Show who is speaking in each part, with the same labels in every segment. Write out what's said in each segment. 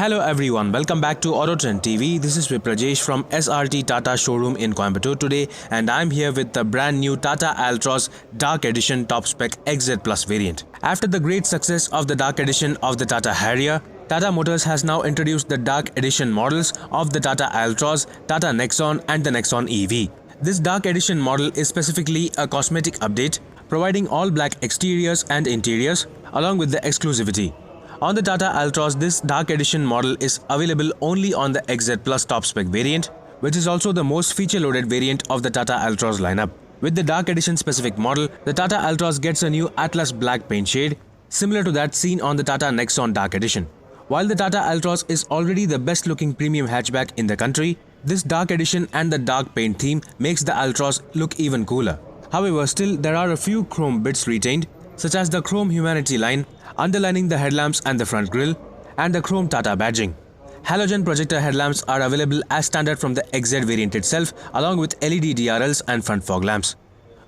Speaker 1: Hello everyone, welcome back to Autotrend TV. This is Viprajesh from SRT Tata showroom in Coimbatore today, and I'm here with the brand new Tata Altroz Dark Edition Top Spec XZ Plus variant. After the great success of the Dark Edition of the Tata Harrier, Tata Motors has now introduced the Dark Edition models of the Tata Altroz, Tata Nexon and the Nexon EV. This Dark Edition model is specifically a cosmetic update, providing all black exteriors and interiors along with the exclusivity. On the Tata Altroz, this Dark Edition model is available only on the XZ Plus Top Spec variant, which is also the most feature-loaded variant of the Tata Altroz lineup. With the Dark Edition specific model, the Tata Altroz gets a new Atlas Black paint shade, similar to that seen on the Tata Nexon Dark Edition. While the Tata Altroz is already the best-looking premium hatchback in the country, this Dark Edition and the dark paint theme makes the Altroz look even cooler. However, still there are a few chrome bits retained, such as the chrome Humanity line, underlining the headlamps and the front grille, and the chrome Tata badging. Halogen projector headlamps are available as standard from the XZ variant itself, along with LED DRLs and front fog lamps.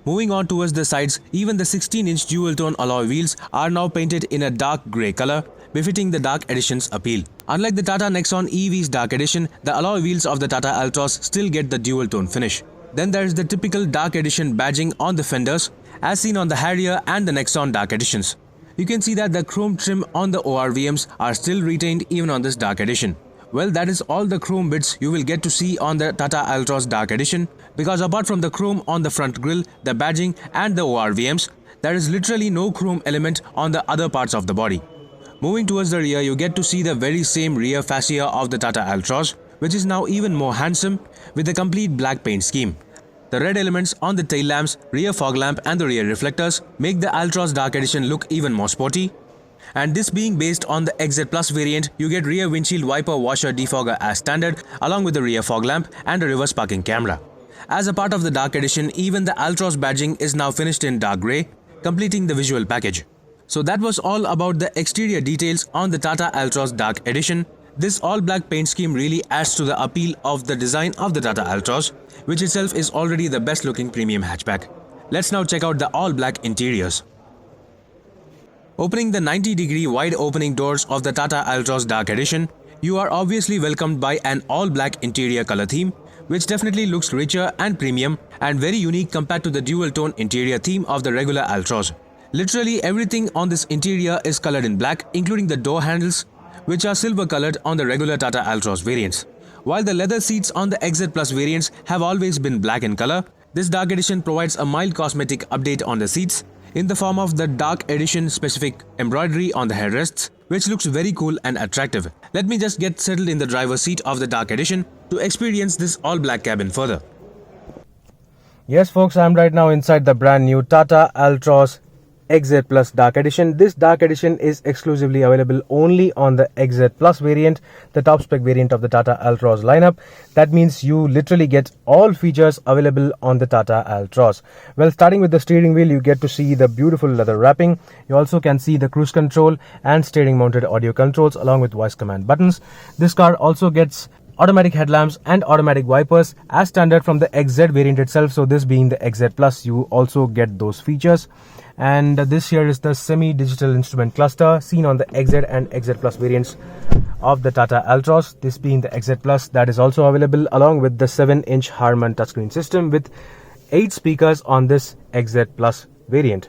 Speaker 1: Moving on towards the sides, even the 16-inch dual-tone alloy wheels are now painted in a dark grey color, befitting the Dark Edition's appeal. Unlike the Tata Nexon EV's Dark Edition, the alloy wheels of the Tata Altroz still get the dual-tone finish. Then there is the typical Dark Edition badging on the fenders, as seen on the Harrier and the Nexon Dark Editions. You can see that the chrome trim on the ORVMs are still retained even on this Dark Edition. Well, that is all the chrome bits you will get to see on the Tata Altroz Dark Edition, because apart from the chrome on the front grille, the badging and the ORVMs, there is literally no chrome element on the other parts of the body. Moving towards the rear, you get to see the very same rear fascia of the Tata Altroz, which is now even more handsome with a complete black paint scheme. The red elements on the tail lamps, rear fog lamp and the rear reflectors make the Altroz Dark Edition look even more sporty. And this being based on the XZ Plus variant, you get rear windshield wiper washer defogger as standard, along with the rear fog lamp and a reverse parking camera. As a part of the Dark Edition, even the Altroz badging is now finished in dark grey, completing the visual package. So that was all about the exterior details on the Tata Altroz Dark Edition. This all-black paint scheme really adds to the appeal of the design of the Tata Altroz, which itself is already the best-looking premium hatchback. Let's now check out the all-black interiors. Opening the 90-degree wide opening doors of the Tata Altroz Dark Edition, you are obviously welcomed by an all-black interior color theme, which definitely looks richer and premium and very unique compared to the dual-tone interior theme of the regular Altroz. Literally everything on this interior is colored in black, including the door handles, which are silver colored on the regular Tata Altroz variants. While the leather seats on the XZ Plus variants have always been black in color, this Dark Edition provides a mild cosmetic update on the seats in the form of the Dark Edition specific embroidery on the headrests, which looks very cool and attractive. Let me just get settled in the driver's seat of the Dark Edition to experience this all-black cabin further.
Speaker 2: Yes folks, I'm right now inside the brand new Tata Altroz XZ Plus Dark Edition. This Dark Edition is exclusively available only on the XZ Plus variant, the top spec variant of the Tata Altroz lineup. That means you literally get all features available on the Tata Altroz. Well, starting with the steering wheel, you get to see the beautiful leather wrapping. You also can see the cruise control and steering mounted audio controls along with voice command buttons. This car also gets automatic headlamps and automatic wipers as standard from the XZ variant itself. So this being the XZ Plus, you also get those features. And this here is the semi-digital instrument cluster seen on the XZ and XZ Plus variants of the Tata Altroz. This being the XZ Plus, that is also available along with the 7-inch Harman touchscreen system with 8 speakers on this XZ Plus variant.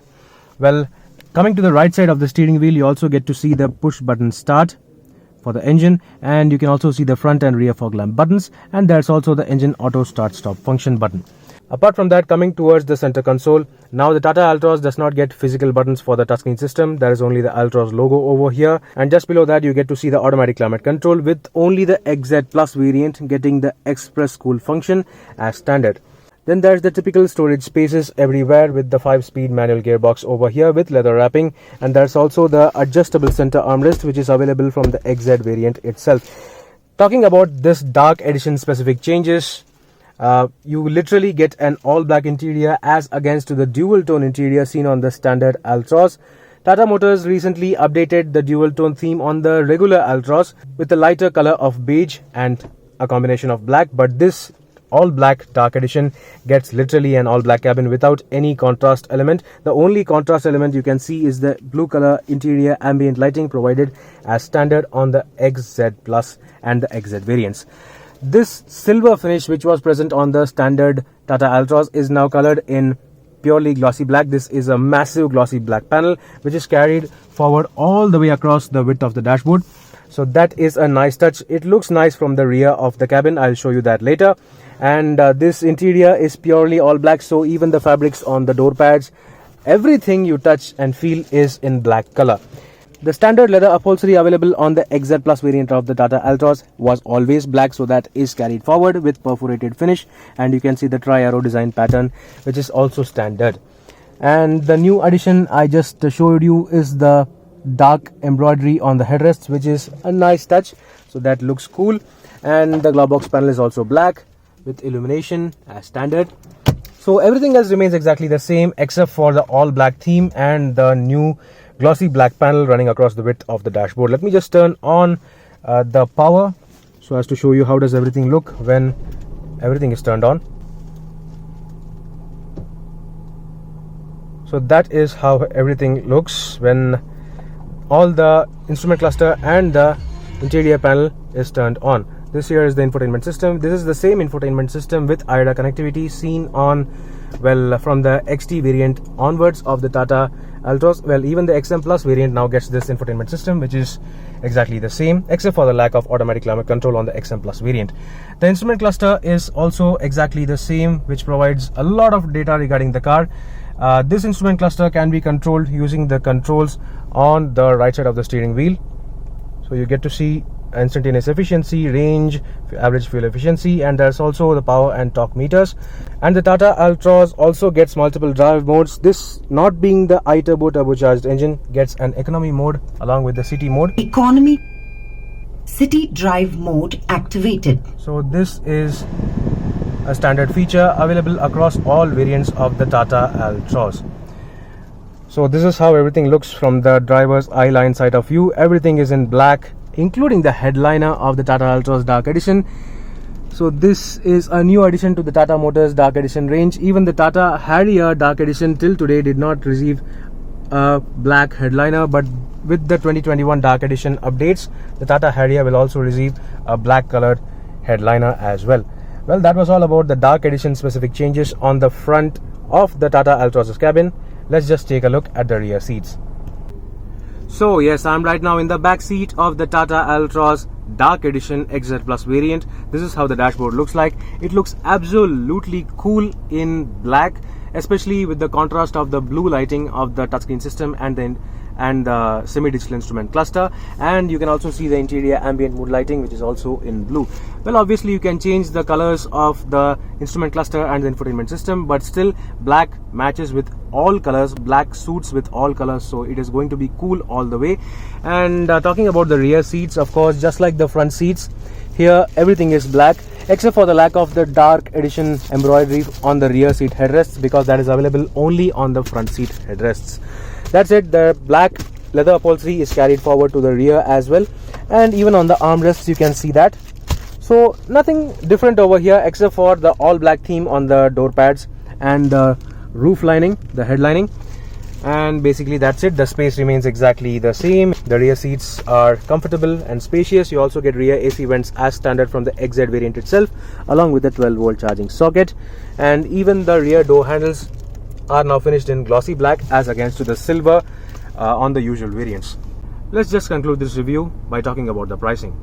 Speaker 2: Well, coming to the right side of the steering wheel, you also get to see the push button start for the engine, and you can also see the front and rear fog lamp buttons, and there's also the engine auto start stop function button. Apart from that, coming towards the center console, now the Tata Altroz does not get physical buttons for the touchscreen system. There is only the Altroz logo over here, and just below that you get to see the automatic climate control, with only the XZ Plus variant getting the Express Cool function as standard. Then there's the typical storage spaces everywhere with the 5-speed manual gearbox over here with leather wrapping, and there's also the adjustable center armrest which is available from the XZ variant itself. Talking about this Dark Edition specific changes, you literally get an all-black interior as against to the dual-tone interior seen on the standard Altroz. Tata Motors recently updated the dual-tone theme on the regular Altroz with a lighter color of beige and a combination of black, but this all black dark edition gets literally an all black cabin without any contrast element. The only contrast element you can see is the blue color interior ambient lighting provided as standard on the XZ Plus and the XZ variants. This silver finish, which was present on the standard Tata Altroz, is now colored in purely glossy black. This is a massive glossy black panel which is carried forward all the way across the width of the dashboard. So that is a nice touch. It looks nice from the rear of the cabin. I'll show you that later. And this interior is purely all black, so even the fabrics on the door pads, everything you touch and feel is in black color. The standard leather upholstery available on the XZ Plus variant of the Tata Altroz was always black, so that is carried forward with perforated finish, and you can see the tri-arrow design pattern, which is also standard. And the new addition I just showed you is the dark embroidery on the headrests, which is a nice touch, so that looks cool. And the glove box panel is also black with illumination as standard. So everything else remains exactly the same except for the all black theme and the new glossy black panel running across the width of the dashboard. Let me just turn on the power so as to show you how does everything look when everything is turned on. So that is how everything looks when all the instrument cluster and the interior panel is turned on. This here is the infotainment system. This is the same infotainment system with AIDA connectivity seen on, well, from the XT variant onwards of the Tata Altroz. Well, even the XM Plus variant now gets this infotainment system, which is exactly the same except for the lack of automatic climate control on the XM Plus variant. The instrument cluster is also exactly the same, which provides a lot of data regarding the car. This instrument cluster can be controlled using the controls on the right side of the steering wheel. So you get to see instantaneous efficiency, range, average fuel efficiency, and there's also the power and torque meters. And the Tata Altroz also gets multiple drive modes. This, not being the iTurbo turbocharged engine, gets an economy mode along with the city mode.
Speaker 3: Economy city drive mode activated.
Speaker 2: So this is a standard feature available across all variants of the Tata Altroz. So this is how everything looks from the driver's eye line side of view. Everything is in black, including the headliner of the Tata Altroz Dark Edition. So this is a new addition to the Tata Motors Dark Edition range. Even the Tata Harrier Dark Edition till today did not receive a black headliner, but with the 2021 Dark Edition updates, the Tata Harrier will also receive a black colored headliner as well. Well, that was all about the Dark Edition specific changes on the front of the Tata Altroz's cabin. Let's just take a look at the rear seats. So yes, I'm right now in the back seat of the Tata Altroz Dark Edition XZ Plus variant. This is how the dashboard looks like. It looks absolutely cool in black, especially with the contrast of the blue lighting of the touchscreen system and the semi-digital instrument cluster. And you can also see the interior ambient mood lighting, which is also in blue. Well, obviously you can change the colors of the instrument cluster and the infotainment system, but still black matches with all colors, black suits with all colors, so it is going to be cool all the way. And talking about the rear seats, of course, just like the front seats, here everything is black except for the lack of the Dark Edition embroidery on the rear seat headrests, because that is available only on the front seat headrests. That's it. The black leather upholstery is carried forward to the rear as well, and even on the armrests you can see that. So nothing different over here except for the all black theme on the door pads and the roof lining, the head lining, and basically that's it. The space remains exactly the same. The rear seats are comfortable and spacious. You also get rear AC vents as standard from the XZ variant itself, along with the 12-volt charging socket. And even the rear door handles are now finished in glossy black as against to the silver on the usual variants. Let's just conclude this review by talking about the pricing.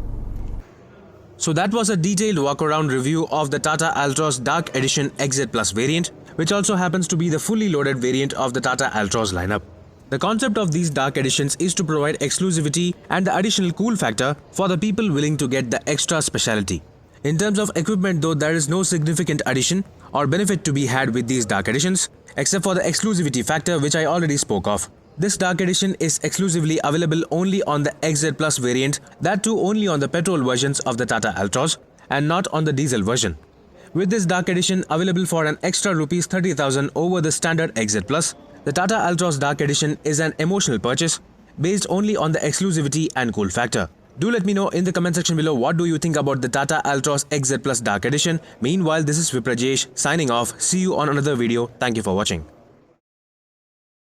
Speaker 1: So that was a detailed walk-around review of the Tata Altroz Dark Edition XZ Plus variant, which also happens to be the fully loaded variant of the Tata Altroz lineup. The concept of these Dark Editions is to provide exclusivity and the additional cool factor for the people willing to get the extra speciality. In terms of equipment though, there is no significant addition or benefit to be had with these Dark Editions, except for the exclusivity factor which I already spoke of. This Dark Edition is exclusively available only on the XZ Plus variant, that too only on the petrol versions of the Tata Altroz and not on the diesel version. With this Dark Edition available for an extra Rs 30,000 over the standard XZ Plus, the Tata Altroz Dark Edition is an emotional purchase based only on the exclusivity and cool factor. Do let me know in the comment section below what do you think about the Tata Altroz XZ Plus Dark Edition. Meanwhile, this is Viprajesh signing off. See you on another video. Thank you for watching.